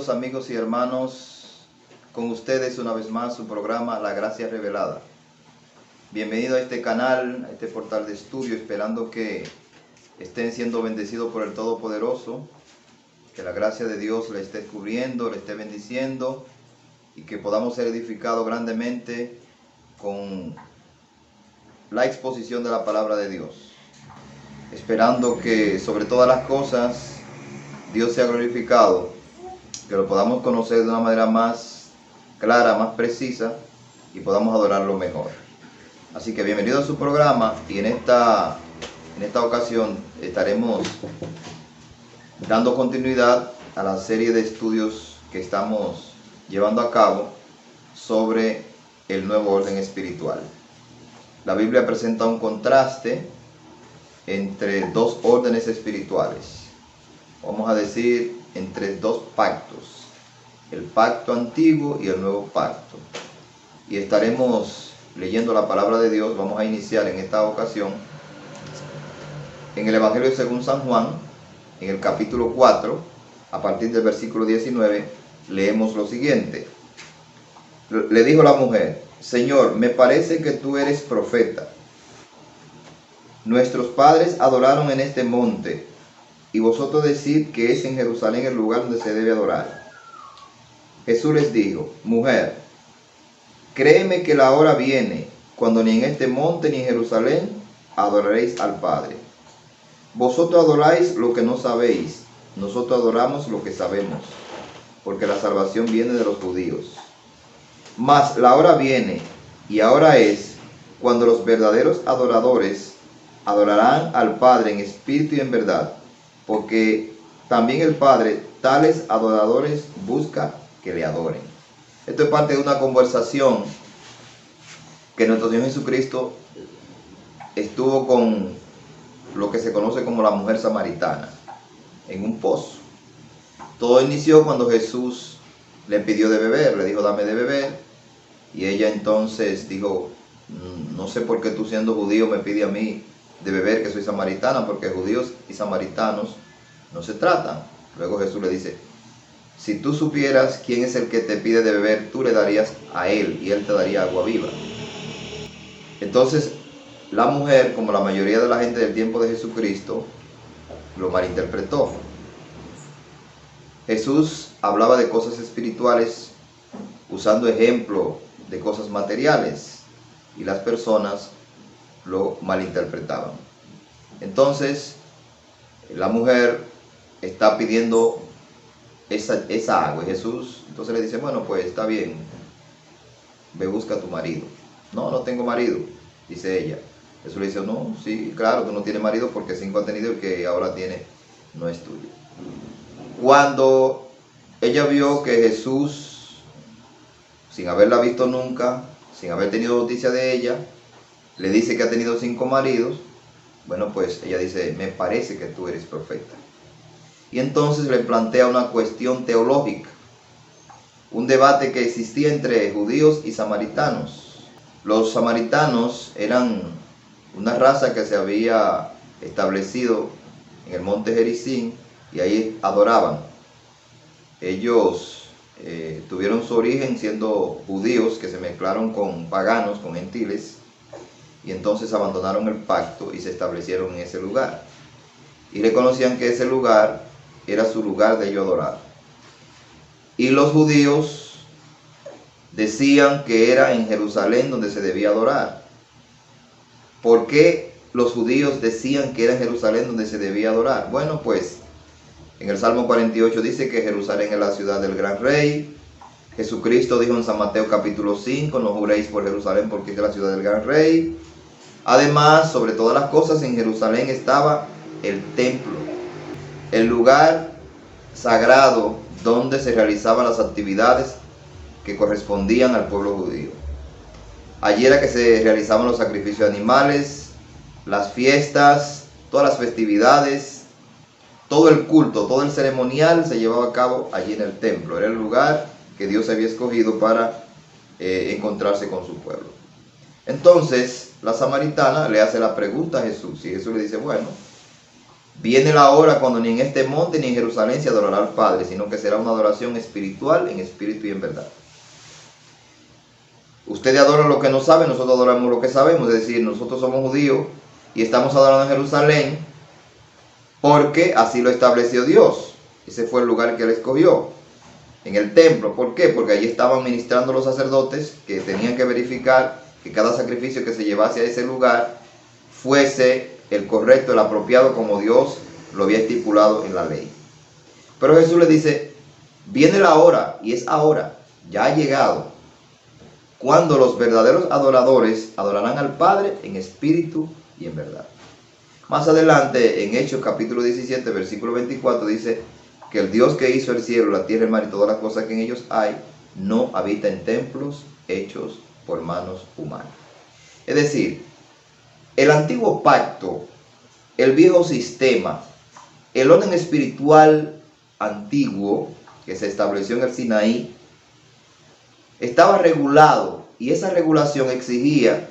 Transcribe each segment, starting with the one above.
Bienvenidos amigos y hermanos, con ustedes una vez más su programa La Gracia Revelada. Bienvenido a este canal, a este portal de estudio, esperando que estén siendo bendecidos por el Todopoderoso, que la gracia de Dios le esté cubriendo, le esté bendiciendo y que podamos ser edificados grandemente con la exposición de la palabra de Dios. Esperando que sobre todas las cosas Dios sea glorificado, que lo podamos conocer de una manera más clara, más precisa y podamos adorarlo mejor. Así que bienvenido a su programa y en esta ocasión estaremos dando continuidad a la serie de estudios que estamos llevando a cabo sobre el nuevo orden espiritual. La Biblia presenta un contraste entre dos órdenes espirituales. Vamos a decir entre dos pactos, el pacto antiguo y el nuevo pacto. Y estaremos leyendo la palabra de Dios. Vamos a iniciar en esta ocasión en el Evangelio según San Juan, en el capítulo 4, a partir del versículo 19, leemos lo siguiente. Le dijo la mujer: Señor, me parece que tú eres profeta. Nuestros padres adoraron en este monte, y vosotros decid que es en Jerusalén el lugar donde se debe adorar. Jesús les dijo: Mujer, créeme que la hora viene, cuando ni en este monte ni en Jerusalén adoraréis al Padre. Vosotros adoráis lo que no sabéis, nosotros adoramos lo que sabemos, porque la salvación viene de los judíos. Mas la hora viene, y ahora es, cuando los verdaderos adoradores adorarán al Padre en espíritu y en verdad, porque también el Padre tales adoradores busca que le adoren. Esto es parte de una conversación que nuestro Señor Jesucristo estuvo con lo que se conoce como la mujer samaritana en un pozo. Todo inició cuando Jesús le pidió de beber, le dijo: dame de beber, y ella entonces dijo: no sé por qué tú, siendo judío, me pide a mí de beber, que soy samaritana, porque judíos y samaritanos no se tratan. Luego Jesús le dice: si tú supieras quién es el que te pide de beber, tú le darías a él y él te daría agua viva. Entonces la mujer, como la mayoría de la gente del tiempo de Jesucristo, lo malinterpretó. Jesús hablaba de cosas espirituales usando ejemplo de cosas materiales, y las personas lo malinterpretaban. Entonces la mujer está pidiendo esa agua, y Jesús entonces le dice: bueno, pues está bien, ve, busca a tu marido. No tengo marido, dice ella. Jesús le dice: no, sí, claro, tú no tienes marido, porque 5 han tenido y el que ahora tiene no es tuyo. Cuando ella vio que Jesús, sin haberla visto nunca, sin haber tenido noticia de ella, le dice que ha tenido 5 maridos, bueno, pues ella dice: me parece que tú eres profeta. Y entonces le plantea una cuestión teológica, un debate que existía entre judíos y samaritanos. Los samaritanos eran una raza que se había establecido en el monte Gerizim, y ahí adoraban. Ellos tuvieron su origen siendo judíos que se mezclaron con paganos, con gentiles, y entonces abandonaron el pacto y se establecieron en ese lugar. Y reconocían que ese lugar era su lugar de ellos adorar. Y los judíos decían que era en Jerusalén donde se debía adorar. ¿Por qué los judíos decían que era en Jerusalén donde se debía adorar? Bueno, pues en el Salmo 48 dice que Jerusalén es la ciudad del gran rey. Jesucristo dijo en San Mateo capítulo 5: no juréis por Jerusalén, porque es la ciudad del gran rey. Además, sobre todas las cosas, en Jerusalén estaba el templo, el lugar sagrado donde se realizaban las actividades que correspondían al pueblo judío. Allí era que se realizaban los sacrificios de animales, las fiestas, todas las festividades, todo el culto, todo el ceremonial se llevaba a cabo allí en el templo. Era el lugar que Dios había escogido para encontrarse con su pueblo. Entonces la samaritana le hace la pregunta a Jesús, y Jesús le dice: bueno, Viene la hora cuando ni en este monte ni en Jerusalén se adorará al Padre, sino que será una adoración espiritual, en espíritu y en verdad. Ustedes adoran lo que no saben, nosotros adoramos lo que sabemos. Es decir, nosotros somos judíos y estamos adorando en Jerusalén porque así lo estableció Dios. Ese fue el lugar que Él escogió, en el templo. ¿Por qué? Porque allí estaban ministrando los sacerdotes que tenían que verificar que cada sacrificio que se llevase a ese lugar fuese el correcto, el apropiado, como Dios lo había estipulado en la ley. Pero Jesús le dice, viene la hora, y es ahora, ya ha llegado, cuando los verdaderos adoradores adorarán al Padre en espíritu y en verdad. Más adelante, en Hechos capítulo 17, versículo 24, dice que el Dios que hizo el cielo, la tierra, el mar y todas las cosas que en ellos hay, no habita en templos hechos por manos humanas. Es decir, el antiguo pacto, el viejo sistema, el orden espiritual antiguo que se estableció en el Sinaí, estaba regulado, y esa regulación exigía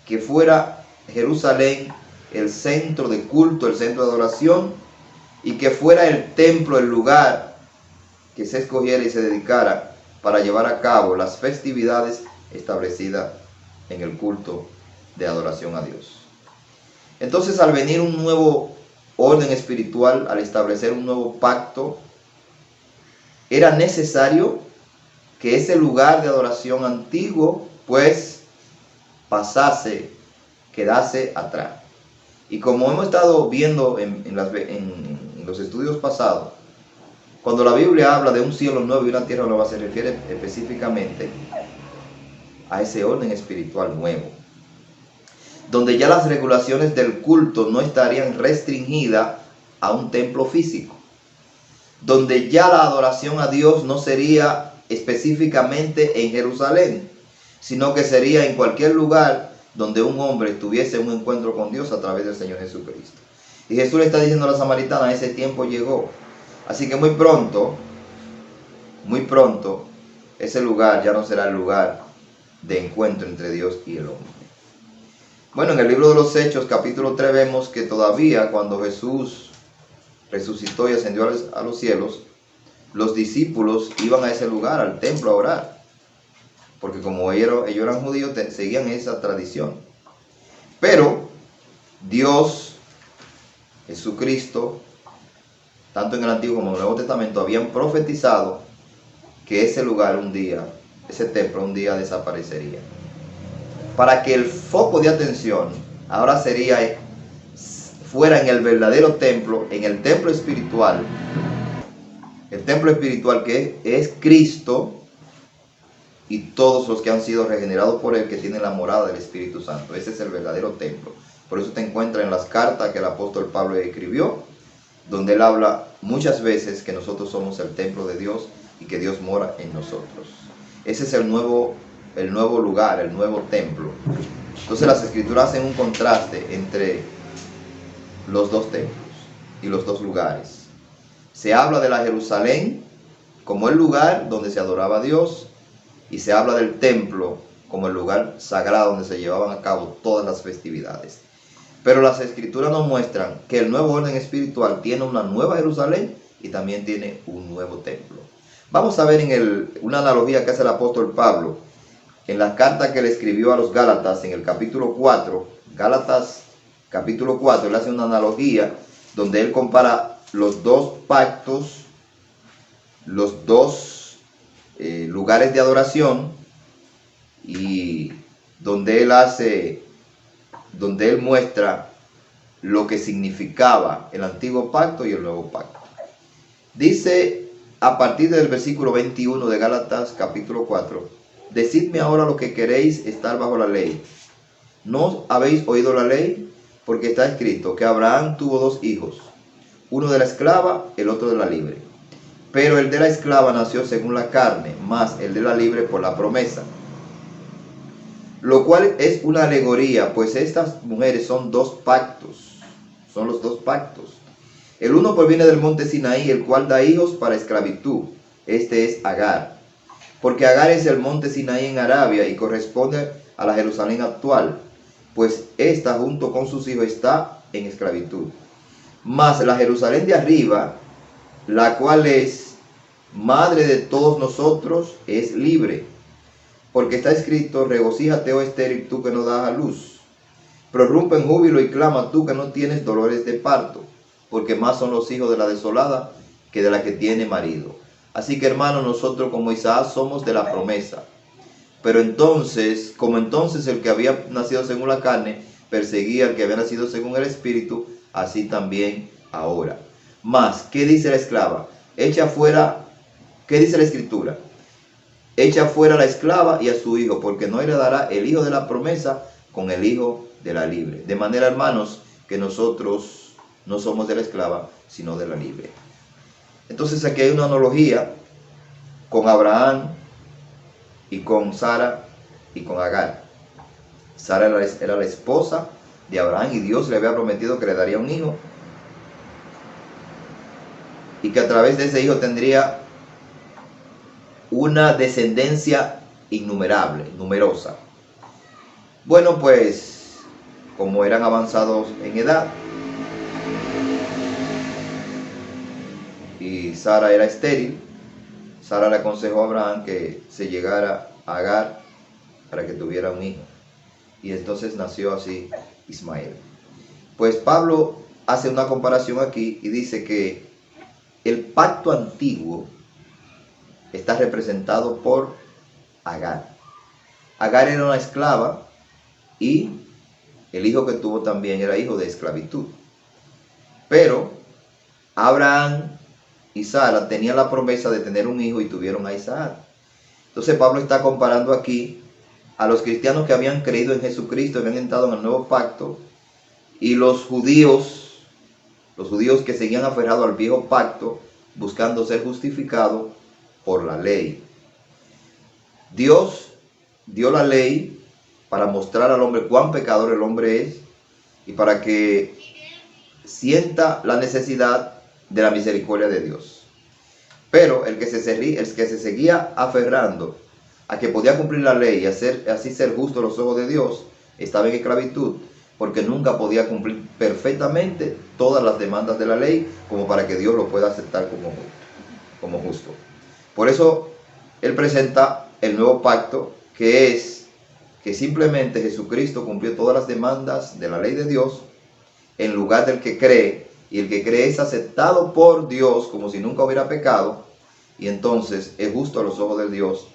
que fuera Jerusalén el centro de culto, el centro de adoración, y que fuera el templo, el lugar que se escogiera y se dedicara para llevar a cabo las festividades establecidas en el culto de adoración a Dios. Entonces, al venir un nuevo orden espiritual, al establecer un nuevo pacto, era necesario que ese lugar de adoración antiguo, pues, quedase atrás. Y como hemos estado viendo en los estudios pasados, cuando la Biblia habla de un cielo nuevo y una tierra nueva, se refiere específicamente a ese orden espiritual nuevo, donde ya las regulaciones del culto no estarían restringidas a un templo físico, donde ya la adoración a Dios no sería específicamente en Jerusalén, sino que sería en cualquier lugar donde un hombre tuviese un encuentro con Dios a través del Señor Jesucristo. Y Jesús le está diciendo a la samaritana, ese tiempo llegó. Así que muy pronto, ese lugar ya no será el lugar de encuentro entre Dios y el hombre. Bueno, en el libro de los Hechos, capítulo 3, vemos que todavía cuando Jesús resucitó y ascendió a los cielos, los discípulos iban a ese lugar, al templo, a orar. Porque como ellos eran judíos, seguían esa tradición. Pero Dios, Jesucristo, tanto en el Antiguo como en el Nuevo Testamento, habían profetizado que ese lugar un día, ese templo un día desaparecería. Para que el foco de atención ahora fuera en el verdadero templo, en el templo espiritual que es Cristo y todos los que han sido regenerados por Él, que tienen la morada del Espíritu Santo. Ese es el verdadero templo. Por eso te encuentras en las cartas que el apóstol Pablo escribió, donde él habla muchas veces que nosotros somos el templo de Dios y que Dios mora en nosotros. Ese es el nuevo lugar, el nuevo templo. Entonces las escrituras hacen un contraste entre los dos templos y los dos lugares. Se habla de la Jerusalén como el lugar donde se adoraba a Dios, y se habla del templo como el lugar sagrado donde se llevaban a cabo todas las festividades. Pero las escrituras nos muestran que el nuevo orden espiritual tiene una nueva Jerusalén y también tiene un nuevo templo. Vamos a ver una analogía que hace el apóstol Pablo en la carta que le escribió a los Gálatas en el capítulo 4. Gálatas capítulo 4, él hace una analogía donde él compara los dos pactos, los dos lugares de adoración, y donde él muestra lo que significaba el antiguo pacto y el nuevo pacto. Dice a partir del versículo 21 de Gálatas capítulo 4: decidme ahora lo que queréis estar bajo la ley. ¿No habéis oído la ley? Porque está escrito que Abraham tuvo dos hijos, uno de la esclava, el otro de la libre. Pero el de la esclava nació según la carne, más el de la libre por la promesa. Lo cual es una alegoría, pues estas mujeres son dos pactos. Son los dos pactos. El uno proviene del monte Sinaí, el cual da hijos para esclavitud. Este es Agar. Porque Agar es el monte Sinaí en Arabia y corresponde a la Jerusalén actual, pues ésta junto con sus hijos está en esclavitud. Mas la Jerusalén de arriba, la cual es madre de todos nosotros, es libre. Porque está escrito, regocíjate, oh estéril, tú que no das a luz. Prorrumpe en júbilo y clama, tú que no tienes dolores de parto, porque más son los hijos de la desolada que de la que tiene marido. Así que, hermanos, nosotros como Isaac somos de la promesa. Pero entonces, como entonces el que había nacido según la carne perseguía al que había nacido según el espíritu, así también ahora. Mas, ¿qué dice la esclava? Echa fuera, ¿qué dice la escritura? Echa fuera a la esclava y a su hijo, porque no heredará el hijo de la promesa con el hijo de la libre. De manera, hermanos, que nosotros no somos de la esclava, sino de la libre. Entonces aquí hay una analogía con Abraham y con Sara y con Agar. Sara era la esposa de Abraham y Dios le había prometido que le daría un hijo y que a través de ese hijo tendría una descendencia innumerable, numerosa. Bueno, pues como eran avanzados en edad y Sara era estéril, Sara le aconsejó a Abraham que se llegara a Agar para que tuviera un hijo. Y entonces nació así Ismael. Pues Pablo hace una comparación aquí y dice que el pacto antiguo está representado por Agar. Agar era una esclava y el hijo que tuvo también era hijo de esclavitud. Pero Abraham y Sara tenían la promesa de tener un hijo y tuvieron a Isaac. Entonces Pablo está comparando aquí a los cristianos que habían creído en Jesucristo, habían entrado en el nuevo pacto, y los judíos que seguían aferrados al viejo pacto, buscando ser justificados por la ley. Dios dio la ley para mostrar al hombre cuán pecador el hombre es y para que sienta la necesidad de la misericordia de Dios. Pero el que se seguía aferrando a que podía cumplir la ley y así ser justo a los ojos de Dios, estaba en esclavitud, porque nunca podía cumplir perfectamente todas las demandas de la ley como para que Dios lo pueda aceptar como justo. Por eso él presenta el nuevo pacto, que es que simplemente Jesucristo cumplió todas las demandas de la ley de Dios en lugar del que cree, y el que cree es aceptado por Dios como si nunca hubiera pecado, y entonces es justo a los ojos de Dios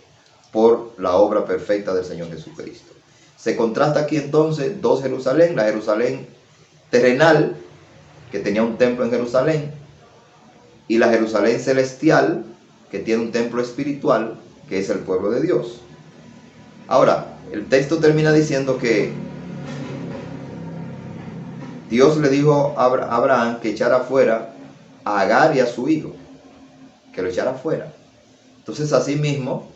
por la obra perfecta del Señor Jesucristo. Se contrasta aquí entonces dos Jerusalén, la Jerusalén terrenal, que tenía un templo en Jerusalén, y la Jerusalén celestial, que tiene un templo espiritual, que es el pueblo de Dios. Ahora, el texto termina diciendo que Dios le dijo a Abraham que echara fuera a Agar y a su hijo, que lo echara fuera. Entonces, asimismo,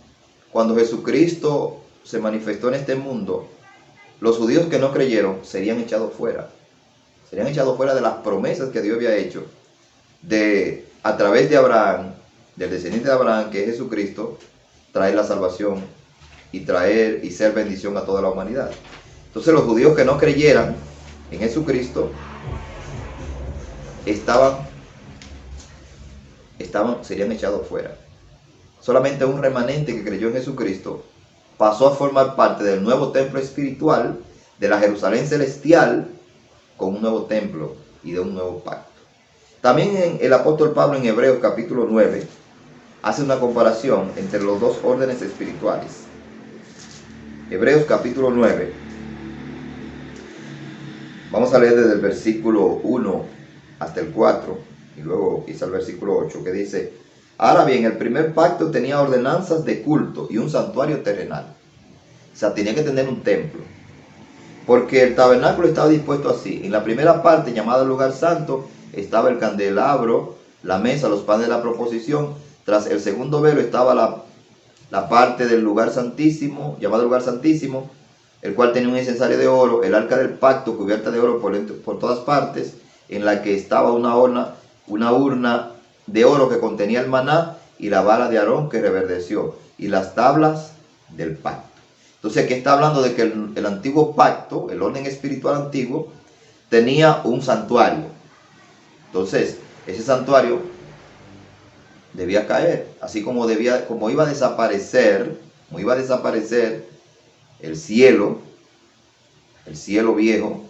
cuando Jesucristo se manifestó en este mundo, los judíos que no creyeron serían echados fuera. Serían echados fuera de las promesas que Dios había hecho a través de Abraham, del descendiente de Abraham, que es Jesucristo, traer la salvación y traer y ser bendición a toda la humanidad. Entonces los judíos que no creyeran en Jesucristo serían echados fuera. Solamente un remanente que creyó en Jesucristo pasó a formar parte del nuevo templo espiritual, de la Jerusalén celestial, con un nuevo templo y de un nuevo pacto. También el apóstol Pablo en Hebreos capítulo 9 hace una comparación entre los dos órdenes espirituales. Hebreos capítulo 9. Vamos a leer desde el versículo 1 hasta el 4 y luego quizá el versículo 8, que dice: ahora bien, el primer pacto tenía ordenanzas de culto y un santuario terrenal. O sea, tenía que tener un templo, porque el tabernáculo estaba dispuesto así. En la primera parte, llamada el lugar santo, estaba el candelabro, la mesa, los panes de la proposición. Tras el segundo velo estaba la parte del lugar santísimo, llamado lugar santísimo, el cual tenía un incensario de oro, el arca del pacto cubierta de oro por todas partes, en la que estaba una urna de oro que contenía el maná y la vara de Aarón que reverdeció, y las tablas del pacto. Entonces aquí está hablando de que el antiguo pacto, el orden espiritual antiguo, tenía un santuario. Entonces, ese santuario debía caer, así como iba a desaparecer, el cielo viejo,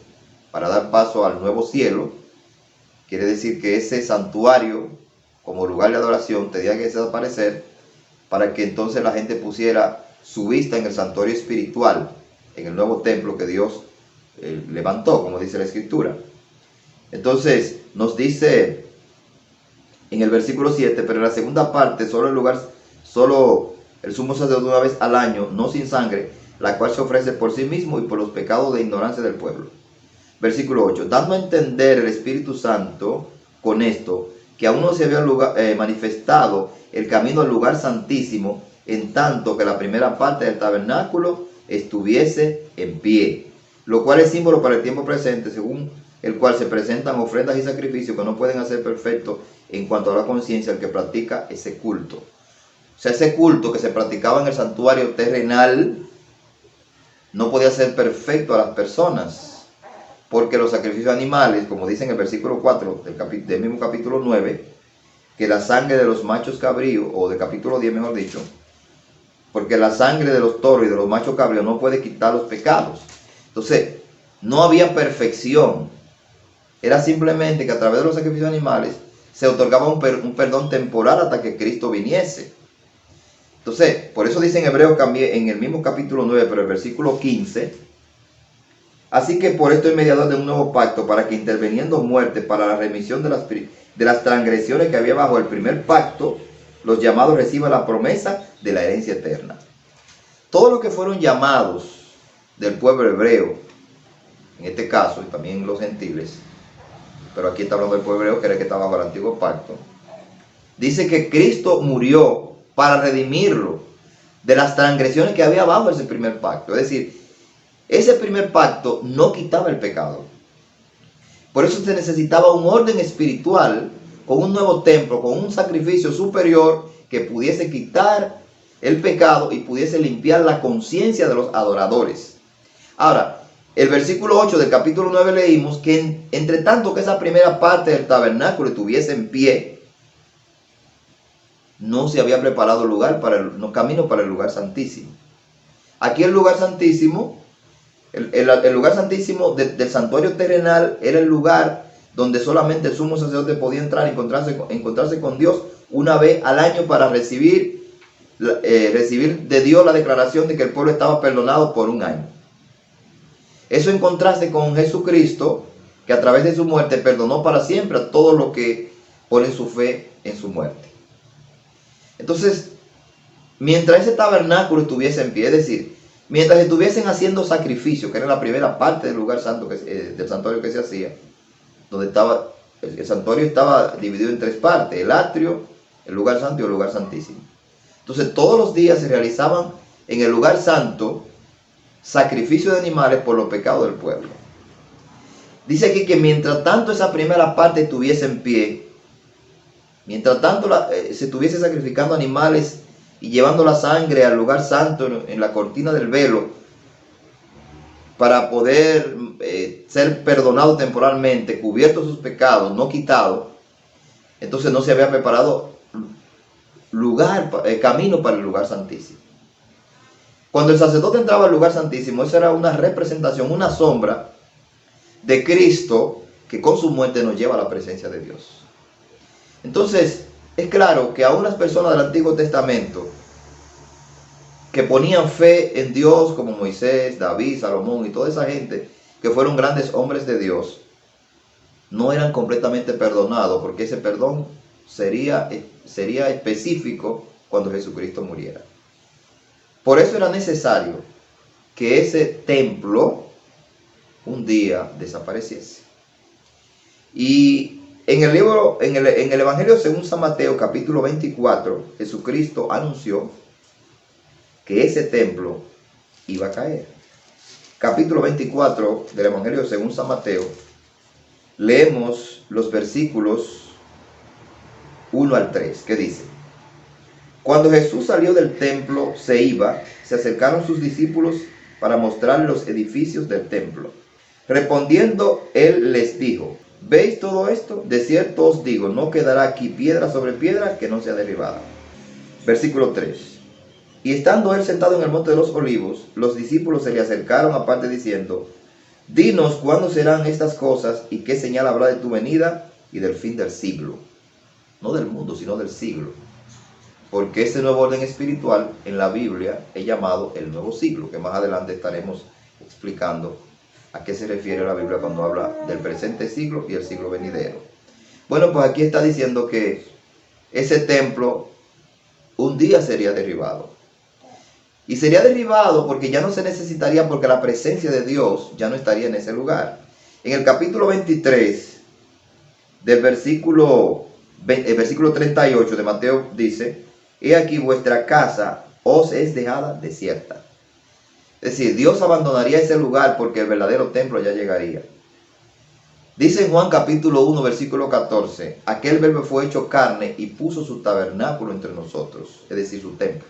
para dar paso al nuevo cielo. Quiere decir que ese santuario, como lugar de adoración, tenía que desaparecer para que entonces la gente pusiera su vista en el santuario espiritual, en el nuevo templo que Dios levantó, como dice la Escritura. Entonces, nos dice en el versículo 7, pero en la segunda parte, solo el sumo sacerdote una vez al año, no sin sangre, la cual se ofrece por sí mismo y por los pecados de ignorancia del pueblo. Versículo 8, dando a entender el Espíritu Santo con esto, que aún no se había manifestado el camino al lugar santísimo, en tanto que la primera parte del tabernáculo estuviese en pie, lo cual es símbolo para el tiempo presente, según el cual se presentan ofrendas y sacrificios que no pueden hacer perfecto en cuanto a la conciencia al que practica ese culto. O sea, ese culto que se practicaba en el santuario terrenal no podía ser perfecto a las personas, porque los sacrificios animales, como dice en el versículo 4 del mismo capítulo 9, que la sangre de los machos cabríos, o del capítulo 10 mejor dicho, porque la sangre de los toros y de los machos cabríos no puede quitar los pecados. Entonces, no había perfección. Era simplemente que a través de los sacrificios animales se otorgaba un perdón temporal hasta que Cristo viniese. Entonces, por eso dice en Hebreos también, en el mismo capítulo 9, pero el versículo 15, así que por esto es mediador de un nuevo pacto, para que interviniendo muerte para la remisión de las transgresiones que había bajo el primer pacto, los llamados reciban la promesa de la herencia eterna. Todos los que fueron llamados del pueblo hebreo, en este caso, y también los gentiles, pero aquí está hablando del pueblo hebreo, que era el que estaba bajo el antiguo pacto, dice que Cristo murió para redimirlo de las transgresiones que había bajo ese primer pacto. Es decir, ese primer pacto no quitaba el pecado. Por eso se necesitaba un orden espiritual, con un nuevo templo, con un sacrificio superior que pudiese quitar el pecado y pudiese limpiar la conciencia de los adoradores. Ahora, el versículo 8 del capítulo 9 leímos que entre tanto que esa primera parte del tabernáculo estuviese en pie, no se había preparado camino para el lugar santísimo. Aquí el lugar santísimo, el lugar santísimo del santuario terrenal era el lugar donde solamente el sumo sacerdote podía entrar y encontrarse con Dios una vez al año para recibir de Dios la declaración de que el pueblo estaba perdonado por un año. Eso en contraste con Jesucristo, que a través de su muerte perdonó para siempre a todos los que ponen su fe en su muerte. Entonces, mientras ese tabernáculo estuviese en pie, es decir, mientras estuviesen haciendo sacrificio, que era la primera parte del lugar santo, del santuario que se hacía, donde estaba, el santuario estaba dividido en tres partes: el atrio, el lugar santo y el lugar santísimo. Entonces, todos los días se realizaban en el lugar santo sacrificio de animales por los pecados del pueblo. Dice aquí que mientras tanto esa primera parte estuviese en pie, mientras tanto se estuviese sacrificando animales y llevando la sangre al lugar santo en la cortina del velo para poder ser perdonado temporalmente, cubiertos sus pecados, no quitados, entonces no se había preparado camino para el lugar santísimo. Cuando el sacerdote entraba al lugar santísimo, eso era una representación, una sombra de Cristo, que con su muerte nos lleva a la presencia de Dios. Entonces, es claro que aún las personas del Antiguo Testamento que ponían fe en Dios, como Moisés, David, Salomón y toda esa gente que fueron grandes hombres de Dios, no eran completamente perdonados, porque ese perdón sería específico cuando Jesucristo muriera. Por eso era necesario que ese templo un día desapareciese. Y en el Evangelio según San Mateo, capítulo 24, Jesucristo anunció que ese templo iba a caer. Capítulo 24 del Evangelio según San Mateo, leemos los versículos 1 al 3, que dice: Cuando Jesús salió del templo, se acercaron sus discípulos para mostrarle los edificios del templo. Respondiendo, él les dijo: ¿Veis todo esto? De cierto os digo, no quedará aquí piedra sobre piedra que no sea derribada. Versículo 3. Y estando él sentado en el monte de los olivos, los discípulos se le acercaron aparte diciendo, dinos cuándo serán estas cosas y qué señal habrá de tu venida y del fin del siglo. No del mundo, sino del siglo. Porque este nuevo orden espiritual en la Biblia es llamado el nuevo siglo, que más adelante estaremos explicando a qué se refiere la Biblia cuando habla del presente siglo y el siglo venidero. Bueno, pues aquí está diciendo que ese templo un día sería derribado. Y sería derribado porque ya no se necesitaría, porque la presencia de Dios ya no estaría en ese lugar. En el capítulo 23 del versículo 38 de Mateo dice, he aquí vuestra casa os es dejada desierta. Es decir, Dios abandonaría ese lugar porque el verdadero templo ya llegaría. Dice en Juan capítulo 1 versículo 14, aquel verbo fue hecho carne y puso su tabernáculo entre nosotros, es decir, su templo.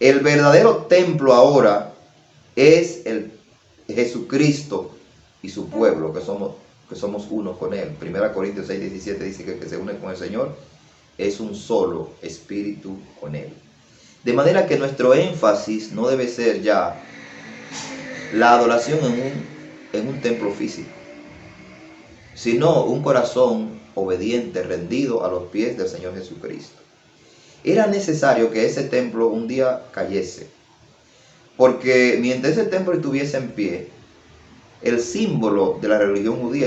El verdadero templo ahora es el Jesucristo y su pueblo, que somos uno con él. 1 Corintios 6:17 dice que el que se une con el Señor es un solo espíritu con él. De manera que nuestro énfasis no debe ser ya la adoración en un templo físico, sino un corazón obediente, rendido a los pies del Señor Jesucristo. Era necesario que ese templo un día cayese, porque mientras ese templo estuviese en pie, el símbolo de la religión judía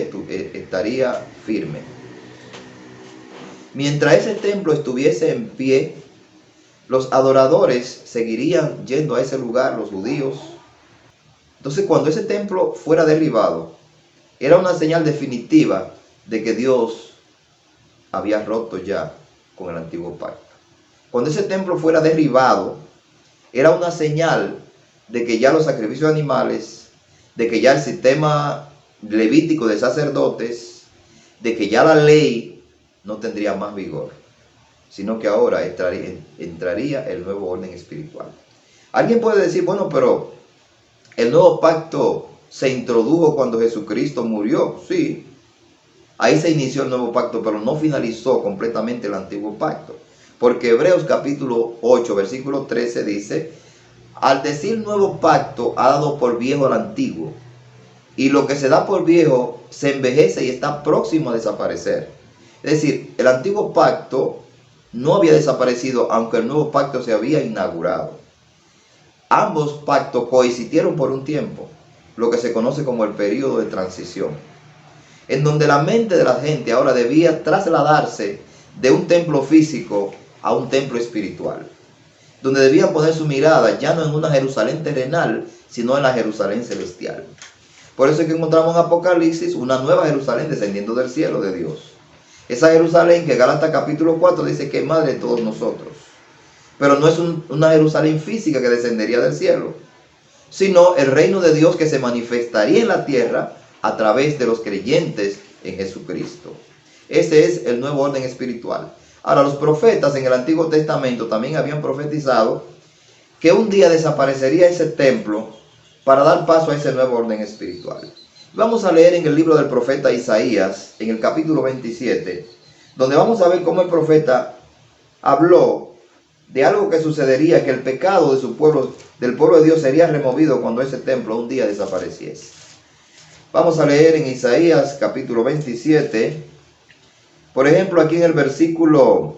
estaría firme. Mientras ese templo estuviese en pie, los adoradores seguirían yendo a ese lugar, los judíos. Entonces, cuando ese templo fuera derribado, era una señal definitiva de que Dios había roto ya con el antiguo pacto. Cuando ese templo fuera derribado, era una señal de que ya los sacrificios animales, de que ya el sistema levítico de sacerdotes, de que ya la ley no tendría más vigor, sino que ahora entraría el nuevo orden espiritual. Alguien puede decir, bueno, pero el nuevo pacto se introdujo cuando Jesucristo murió. Sí, ahí se inició el nuevo pacto, pero no finalizó completamente el antiguo pacto. Porque Hebreos capítulo 8, versículo 13 dice, al decir nuevo pacto ha dado por viejo al antiguo, y lo que se da por viejo se envejece y está próximo a desaparecer. Es decir, el antiguo pacto no había desaparecido, aunque el nuevo pacto se había inaugurado. Ambos pactos coexistieron por un tiempo, lo que se conoce como el periodo de transición, en donde la mente de la gente ahora debía trasladarse de un templo físico a un templo espiritual, donde debían poner su mirada ya no en una Jerusalén terrenal, sino en la Jerusalén celestial. Por eso es que encontramos en Apocalipsis una nueva Jerusalén descendiendo del cielo de Dios. Esa Jerusalén que Gálatas capítulo 4 dice que es madre de todos nosotros. Pero no es una Jerusalén física que descendería del cielo, sino el reino de Dios que se manifestaría en la tierra a través de los creyentes en Jesucristo. Ese es el nuevo orden espiritual. Ahora, los profetas en el Antiguo Testamento también habían profetizado que un día desaparecería ese templo para dar paso a ese nuevo orden espiritual. Vamos a leer en el libro del profeta Isaías, en el capítulo 27, donde vamos a ver cómo el profeta habló de algo que sucedería, que el pecado de su pueblo, del pueblo de Dios, sería removido cuando ese templo un día desapareciese. Vamos a leer en Isaías capítulo 27, por ejemplo, aquí en el versículo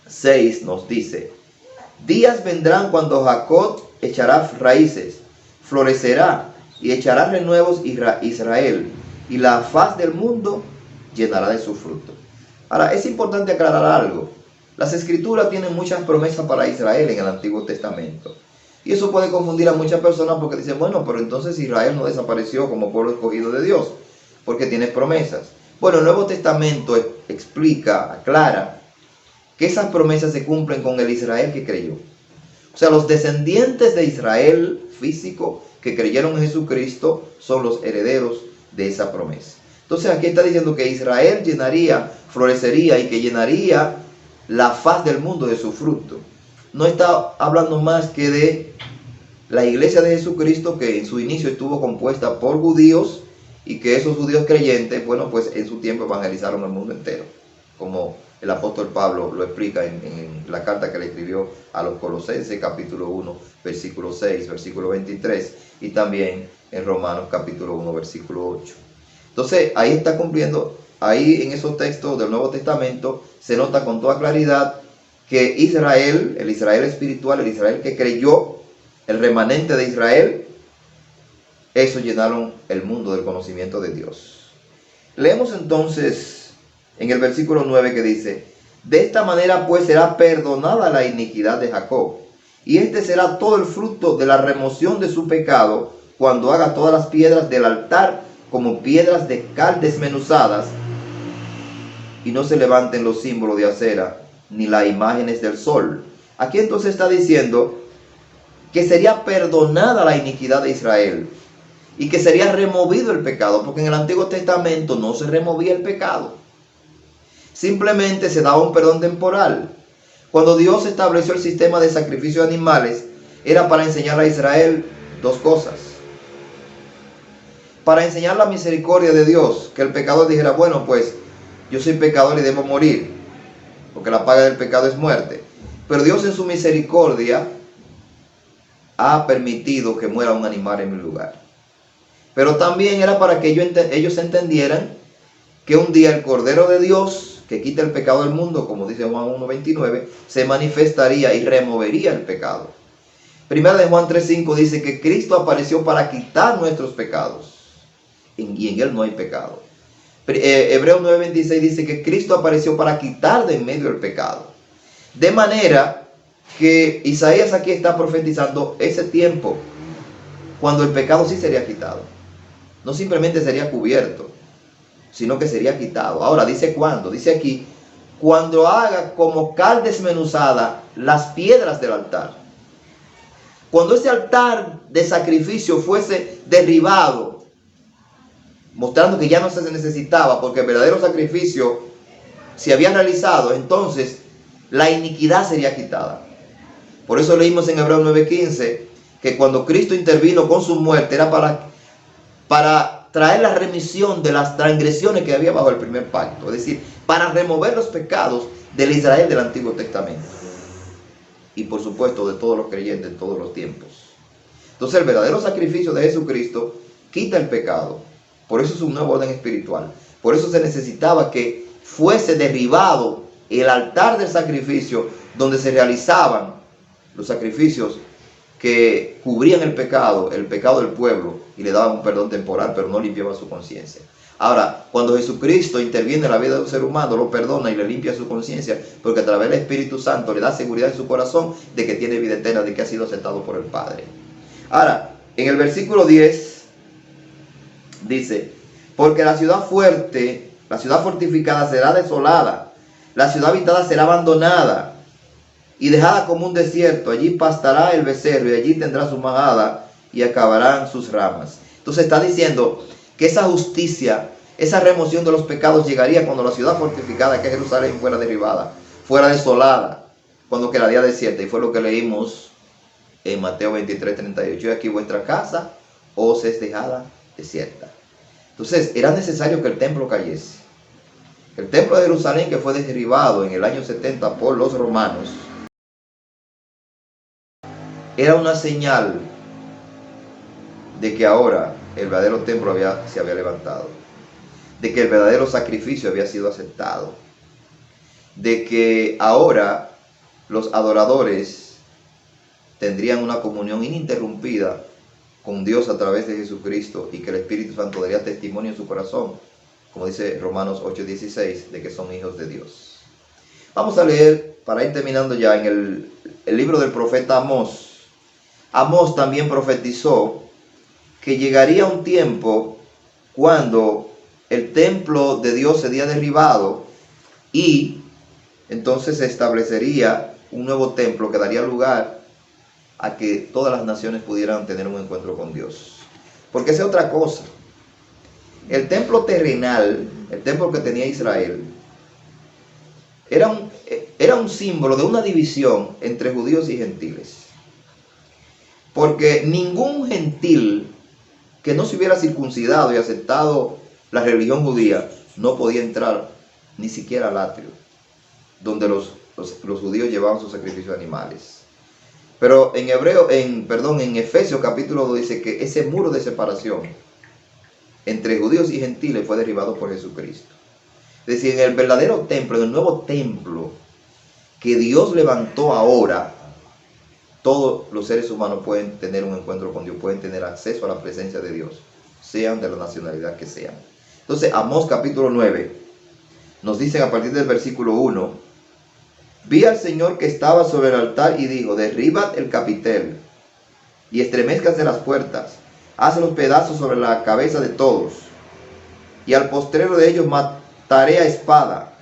6 nos dice, días vendrán cuando Jacob echará raíces, florecerá y echará renuevos Israel, y la faz del mundo llenará de su fruto. Ahora, es importante aclarar algo. Las escrituras tienen muchas promesas para Israel en el Antiguo Testamento. Y eso puede confundir a muchas personas porque dicen, bueno, pero entonces Israel no desapareció como pueblo escogido de Dios, porque tiene promesas. Bueno, el Nuevo Testamento explica, aclara, que esas promesas se cumplen con el Israel que creyó. O sea, los descendientes de Israel físico que creyeron en Jesucristo son los herederos de esa promesa. Entonces aquí está diciendo que Israel llenaría, florecería y que llenaría la faz del mundo de su fruto. No está hablando más que de la iglesia de Jesucristo, que en su inicio estuvo compuesta por judíos y que esos judíos creyentes, bueno, pues en su tiempo evangelizaron al mundo entero, como el apóstol Pablo lo explica en la carta que le escribió a los Colosenses, capítulo 1, versículo 6, versículo 23, y también en Romanos, capítulo 1, versículo 8. Entonces, ahí está cumpliendo, ahí en esos textos del Nuevo Testamento, se nota con toda claridad que Israel, el Israel espiritual, el Israel que creyó, el remanente de Israel, eso llenaron el mundo del conocimiento de Dios. Leemos entonces en el versículo 9 que dice: de esta manera pues será perdonada la iniquidad de Jacob, y este será todo el fruto de la remoción de su pecado, cuando haga todas las piedras del altar como piedras de cal desmenuzadas, y no se levanten los símbolos de acera, ni las imágenes del sol. Aquí entonces está diciendo que sería perdonada la iniquidad de Israel, y que sería removido el pecado, porque en el Antiguo Testamento no se removía el pecado. Simplemente se daba un perdón temporal. Cuando Dios estableció el sistema de sacrificio de animales, era para enseñar a Israel dos cosas. Para enseñar la misericordia de Dios, que el pecador dijera: bueno, pues yo soy pecador y debo morir, porque la paga del pecado es muerte. Pero Dios en su misericordia ha permitido que muera un animal en mi lugar. Pero también era para que ellos entendieran que un día el Cordero de Dios, que quita el pecado del mundo, como dice Juan 1:29, se manifestaría y removería el pecado. Primera de Juan 3:5 dice que Cristo apareció para quitar nuestros pecados, y en Él no hay pecado. Hebreos 9:26 dice que Cristo apareció para quitar de en medio el pecado. De manera que Isaías aquí está profetizando ese tiempo cuando el pecado sí sería quitado. No simplemente sería cubierto, sino que sería quitado. Ahora, dice cuándo. Dice aquí: cuando haga como cal desmenuzada las piedras del altar. Cuando ese altar de sacrificio fuese derribado, mostrando que ya no se necesitaba, porque el verdadero sacrificio se había realizado, entonces la iniquidad sería quitada. Por eso leímos en Hebreos 9:15 que cuando Cristo intervino con su muerte era para traer la remisión de las transgresiones que había bajo el primer pacto, es decir, para remover los pecados del Israel del Antiguo Testamento, y por supuesto de todos los creyentes en todos los tiempos. Entonces el verdadero sacrificio de Jesucristo quita el pecado. Por eso es un nuevo orden espiritual. Por eso se necesitaba que fuese derribado el altar del sacrificio, donde se realizaban los sacrificios que cubrían el pecado del pueblo, y le daban un perdón temporal, pero no limpiaba su conciencia. Ahora, cuando Jesucristo interviene en la vida de un ser humano, lo perdona y le limpia su conciencia, porque a través del Espíritu Santo le da seguridad en su corazón de que tiene vida eterna, de que ha sido aceptado por el Padre. Ahora, en el versículo 10 dice: porque la ciudad fuerte, la ciudad fortificada será desolada, la ciudad habitada será abandonada y dejada como un desierto. Allí pastará el becerro, y allí tendrá su majada, y acabarán sus ramas. Entonces está diciendo que esa justicia, esa remoción de los pecados llegaría cuando la ciudad fortificada, que es Jerusalén, fuera derribada, fuera desolada, cuando quedaría desierta. Y fue lo que leímos en Mateo 23:38. Y aquí vuestra casa os es dejada desierta. Entonces era necesario que el templo cayese. El templo de Jerusalén, que fue derribado en el año 70 por los romanos, era una señal de que ahora el verdadero templo se había levantado, de que el verdadero sacrificio había sido aceptado, de que ahora los adoradores tendrían una comunión ininterrumpida con Dios a través de Jesucristo, y que el Espíritu Santo daría testimonio en su corazón, como dice Romanos 8:16, de que son hijos de Dios. Vamos a leer, para ir terminando ya, en el libro del profeta Amós. Amós también profetizó que llegaría un tiempo cuando el templo de Dios sería derribado, y entonces se establecería un nuevo templo que daría lugar a que todas las naciones pudieran tener un encuentro con Dios. Porque esa es otra cosa. El templo terrenal, el templo que tenía Israel, era un símbolo de una división entre judíos y gentiles. Porque ningún gentil que no se hubiera circuncidado y aceptado la religión judía, no podía entrar ni siquiera al atrio, donde los judíos llevaban sus sacrificios de animales. Pero en Efesios capítulo 2 dice que ese muro de separación entre judíos y gentiles fue derribado por Jesucristo. Es decir, en el verdadero templo, en el nuevo templo que Dios levantó ahora, todos los seres humanos pueden tener un encuentro con Dios, pueden tener acceso a la presencia de Dios, sean de la nacionalidad que sean. Entonces, Amós capítulo 9 nos dice a partir del versículo 1: vi al Señor que estaba sobre el altar y dijo: derribad el capitel y estremezcas de las puertas, haz los pedazos sobre la cabeza de todos, y al postrero de ellos mataré a espada.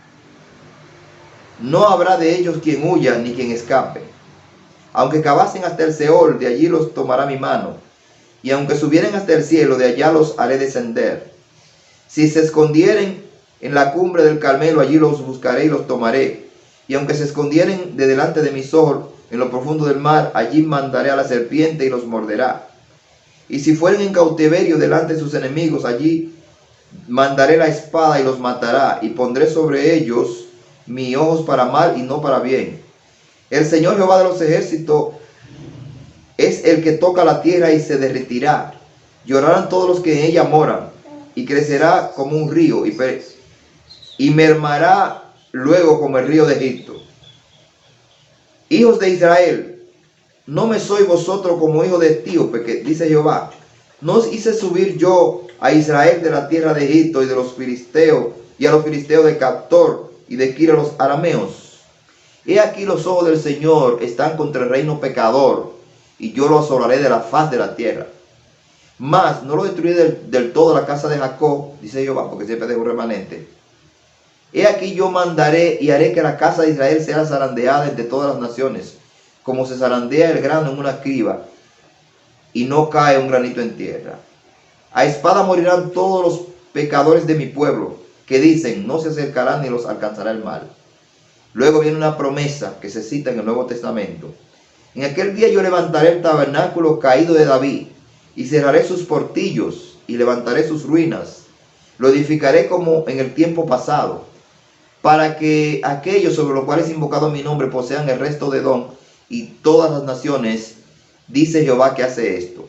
No habrá de ellos quien huya ni quien escape. Aunque cavasen hasta el Seol, de allí los tomará mi mano, y aunque subieren hasta el cielo, de allá los haré descender. Si se escondieren en la cumbre del Carmelo, allí los buscaré y los tomaré. Y aunque se escondieren de delante de mis ojos en lo profundo del mar, allí mandaré a la serpiente y los morderá. Y si fueren en cautiverio delante de sus enemigos, allí mandaré la espada y los matará, y pondré sobre ellos mis ojos para mal y no para bien. El Señor Jehová de los ejércitos es el que toca la tierra y se derretirá. Llorarán todos los que en ella moran, y crecerá como un río, y mermará luego como el río de Egipto. Hijos de Israel, no me sois vosotros como hijos de etíope, que dice Jehová: no os hice subir yo a Israel de la tierra de Egipto y de los filisteos, y a los filisteos de Captor y de Kir a los arameos. He aquí los ojos del Señor están contra el reino pecador, y yo lo asolaré de la faz de la tierra. Mas no lo destruiré del todo la casa de Jacob, dice Jehová, porque siempre dejo un remanente. He aquí yo mandaré y haré que la casa de Israel sea zarandeada entre todas las naciones, como se zarandea el grano en una criba, y no cae un granito en tierra. A espada morirán todos los pecadores de mi pueblo, que dicen: no se acercarán ni los alcanzará el mal. Luego viene una promesa que se cita en el Nuevo Testamento: en aquel día yo levantaré el tabernáculo caído de David, y cerraré sus portillos, y levantaré sus ruinas. Lo edificaré como en el tiempo pasado, para que aquellos sobre los cuales invocado mi nombre posean el resto de Edom y todas las naciones, dice Jehová, que hace esto.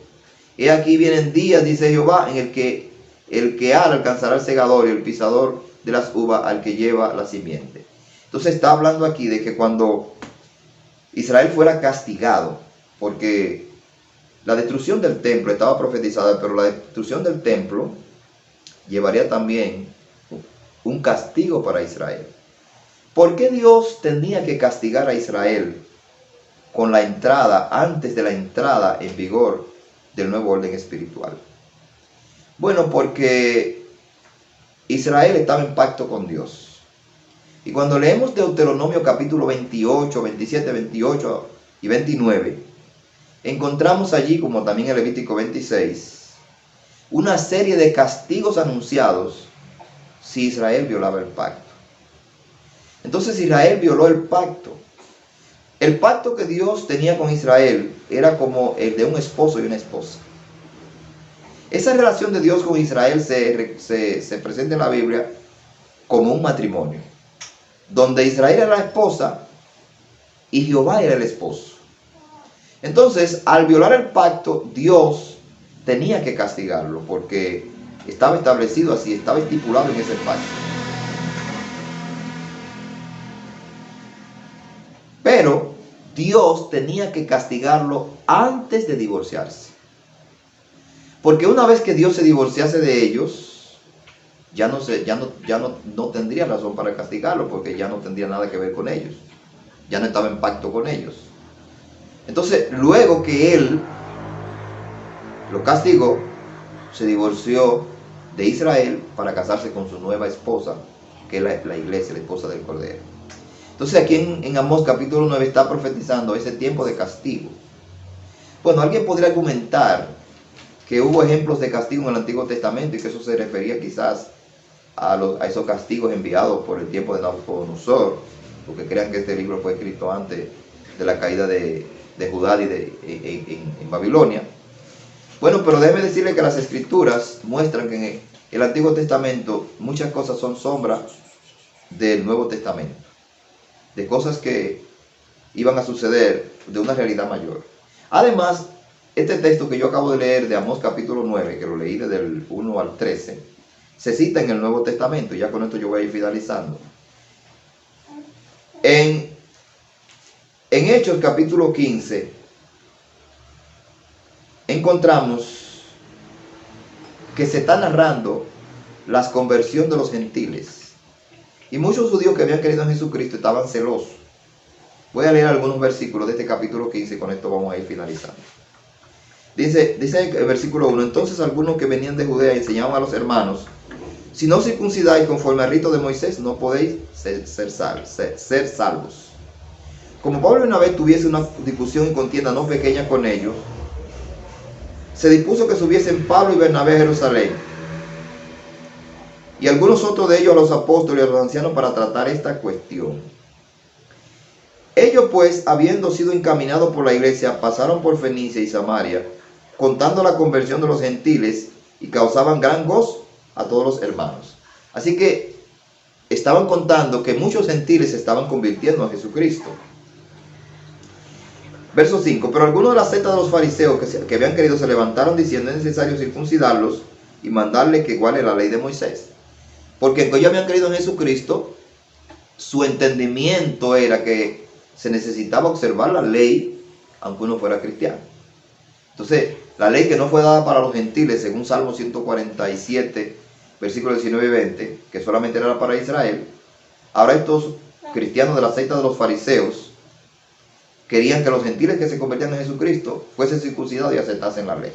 He aquí vienen días, dice Jehová, en el que ara alcanzará el segador, y el pisador de las uvas al que lleva la simiente. Entonces está hablando aquí de que cuando Israel fuera castigado, porque la destrucción del templo estaba profetizada, pero la destrucción del templo llevaría también un castigo para Israel. ¿Por qué Dios tenía que castigar a Israel con la entrada, antes de la entrada en vigor del nuevo orden espiritual? Bueno, porque Israel estaba en pacto con Dios. Y cuando leemos Deuteronomio capítulo 28, 27, 28 y 29, encontramos allí, como también en Levítico 26, una serie de castigos anunciados si Israel violaba el pacto. Entonces Israel violó el pacto. El pacto que Dios tenía con Israel era como el de un esposo y una esposa. Esa relación de Dios con Israel se presenta en la Biblia como un matrimonio, donde Israel era la esposa y Jehová era el esposo. Entonces, al violar el pacto, Dios tenía que castigarlo, porque estaba establecido así, estaba estipulado en ese pacto. Pero Dios tenía que castigarlo antes de divorciarse. Porque una vez que Dios se divorciase de ellos, ya no tendría razón para castigarlo, porque ya no tendría nada que ver con ellos. Ya no estaba en pacto con ellos. Entonces, luego que Él lo castigó, se divorció de Israel para casarse con su nueva esposa, que es la iglesia, la esposa del Cordero. Entonces aquí en Amós capítulo 9 está profetizando ese tiempo de castigo. Bueno, alguien podría argumentar que hubo ejemplos de castigo en el Antiguo Testamento y que eso se refería quizás a esos castigos enviados por el tiempo de Nabucodonosor, porque crean que este libro fue escrito antes de la caída de Judá y en Babilonia. Bueno, pero déjeme decirle que las Escrituras muestran que en el Antiguo Testamento muchas cosas son sombra del Nuevo Testamento, de cosas que iban a suceder, de una realidad mayor. Además, este texto que yo acabo de leer de Amós capítulo 9, que lo leí desde el 1 al 13, se cita en el Nuevo Testamento, y ya con esto yo voy a ir finalizando. En Hechos capítulo 15, encontramos que se está narrando la conversión de los gentiles. Y muchos judíos que habían creído en Jesucristo estaban celosos. Voy a leer algunos versículos de este capítulo 15 y con esto vamos a ir finalizando. Dice el versículo 1, entonces algunos que venían de Judea enseñaban a los hermanos, si no circuncidáis conforme al rito de Moisés, no podéis ser salvos. Como Pablo una vez tuviese una discusión y contienda no pequeña con ellos, se dispuso que subiesen Pablo y Bernabé a Jerusalén, y algunos otros de ellos a los apóstoles y a los ancianos para tratar esta cuestión. Ellos pues, habiendo sido encaminados por la iglesia, pasaron por Fenicia y Samaria, contando la conversión de los gentiles, y causaban gran gozo a todos los hermanos. Así que estaban contando que muchos gentiles se estaban convirtiendo a Jesucristo. Verso 5, pero algunos de la secta de los fariseos que habían querido se levantaron diciendo es necesario circuncidarlos y mandarle que iguale la ley de Moisés. Porque aunque ellos habían creído en Jesucristo, su entendimiento era que se necesitaba observar la ley aunque uno fuera cristiano. Entonces, la ley que no fue dada para los gentiles, según Salmo 147, versículos 19 y 20, que solamente era para Israel, ahora estos cristianos de la secta de los fariseos querían que los gentiles que se convertían en Jesucristo fuesen circuncidados y aceptasen la ley.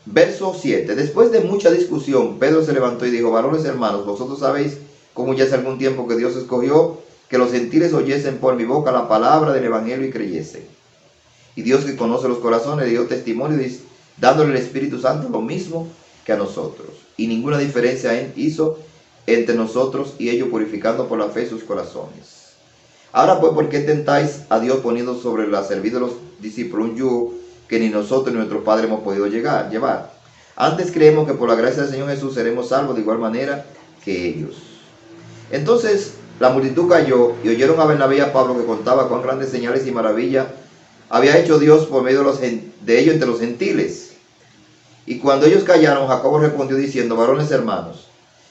Verso 7. Después de mucha discusión, Pedro se levantó y dijo, varones hermanos, vosotros sabéis cómo ya hace algún tiempo que Dios escogió que los gentiles oyesen por mi boca la palabra del evangelio y creyesen. Y Dios, que conoce los corazones, dio testimonio dándole el Espíritu Santo lo mismo que a nosotros. Y ninguna diferencia hizo entre nosotros y ellos, purificando por la fe sus corazones. Ahora pues, ¿por qué tentáis a Dios poniendo sobre la cerviz de los discípulos un yugo que ni nosotros ni nuestros padres hemos podido llevar? Antes creemos que por la gracia del Señor Jesús seremos salvos de igual manera que ellos. Entonces la multitud cayó y oyeron a Bernabé y a Pablo, que contaba cuán grandes señales y maravillas había hecho Dios por medio de ellos entre los gentiles. Y cuando ellos callaron, Jacobo respondió diciendo, varones hermanos,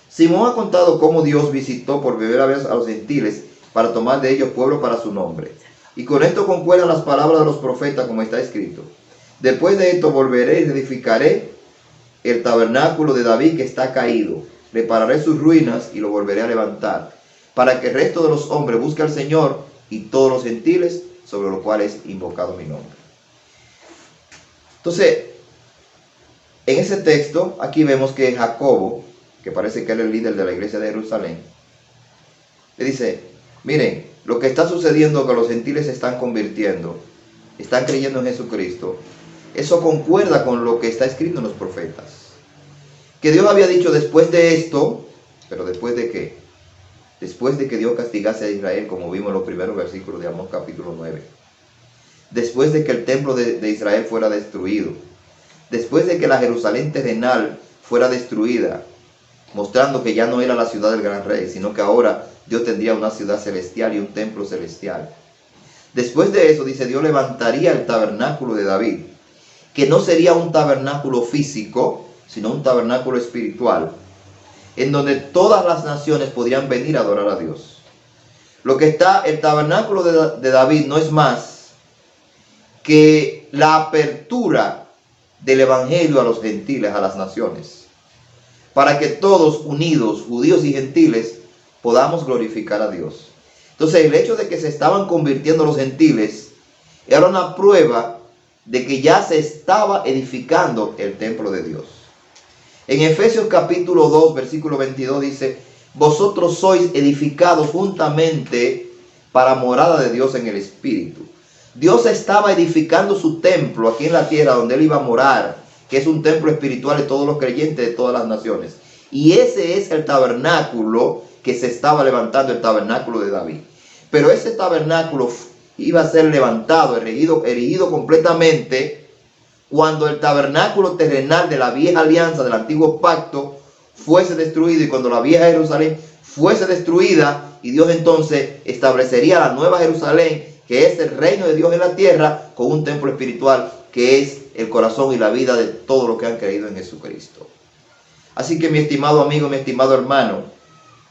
Simón ha contado cómo Dios visitó por primera vez a los gentiles para tomar de ellos pueblo para su nombre. Y con esto concuerdan las palabras de los profetas, como está escrito. Después de esto volveré y edificaré el tabernáculo de David que está caído. Repararé sus ruinas y lo volveré a levantar, para que el resto de los hombres busque al Señor y todos los gentiles sobre los cuales es invocado mi nombre. Entonces, en ese texto, aquí vemos que Jacobo, que parece que era el líder de la iglesia de Jerusalén, le dice, miren, lo que está sucediendo es que los gentiles se están convirtiendo, están creyendo en Jesucristo. Eso concuerda con lo que está escrito en los profetas. Que Dios había dicho después de esto, pero ¿después de qué? Después de que Dios castigase a Israel, como vimos en los primeros versículos de Amós capítulo 9. Después de que el templo de Israel fuera destruido. Después de que la Jerusalén terrenal fuera destruida, mostrando que ya no era la ciudad del gran rey, sino que ahora Dios tendría una ciudad celestial y un templo celestial. Después de eso, dice, Dios levantaría el tabernáculo de David, que no sería un tabernáculo físico, sino un tabernáculo espiritual, en donde todas las naciones podrían venir a adorar a Dios. El tabernáculo de David no es más que la apertura del evangelio a los gentiles, a las naciones, para que todos unidos, judíos y gentiles, podamos glorificar a Dios. Entonces, el hecho de que se estaban convirtiendo los gentiles era una prueba de que ya se estaba edificando el templo de Dios. En Efesios capítulo 2, versículo 22 dice, vosotros sois edificados juntamente para morada de Dios en el Espíritu. Dios estaba edificando su templo aquí en la tierra donde Él iba a morar, que es un templo espiritual de todos los creyentes de todas las naciones. Y ese es el tabernáculo que se estaba levantando, el tabernáculo de David. Pero ese tabernáculo iba a ser levantado, erigido completamente, cuando el tabernáculo terrenal de la vieja alianza, del antiguo pacto, fuese destruido, y cuando la vieja Jerusalén fuese destruida, y Dios entonces establecería la nueva Jerusalén, que es el reino de Dios en la tierra, con un templo espiritual que es el corazón y la vida de todos los que han creído en Jesucristo. Así que, mi estimado amigo, mi estimado hermano,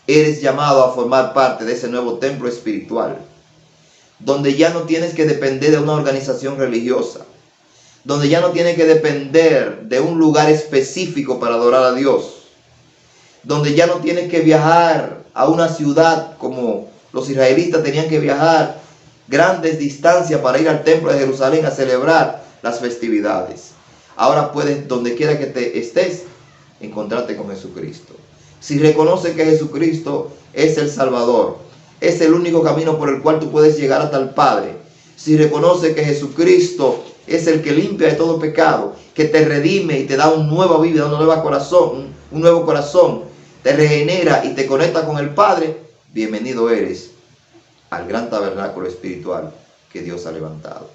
eres llamado a formar parte de ese nuevo templo espiritual, donde ya no tienes que depender de una organización religiosa, donde ya no tienes que depender de un lugar específico para adorar a Dios, donde ya no tienes que viajar a una ciudad como los israelitas tenían que viajar grandes distancias para ir al templo de Jerusalén a celebrar las festividades. Ahora puedes, donde quiera que te estés, encontrarte con Jesucristo. Si reconoces que Jesucristo es el Salvador, es el único camino por el cual tú puedes llegar hasta el Padre. Si reconoces que Jesucristo es el que limpia de todo pecado, que te redime y te da una nueva vida, un nuevo corazón, te regenera y te conecta con el Padre, bienvenido eres al gran tabernáculo espiritual que Dios ha levantado.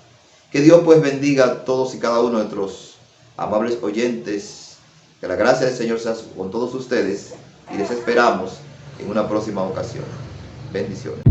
Que Dios pues bendiga a todos y cada uno de nuestros amables oyentes. Que la gracia del Señor sea con todos ustedes y les esperamos en una próxima ocasión. Bendiciones.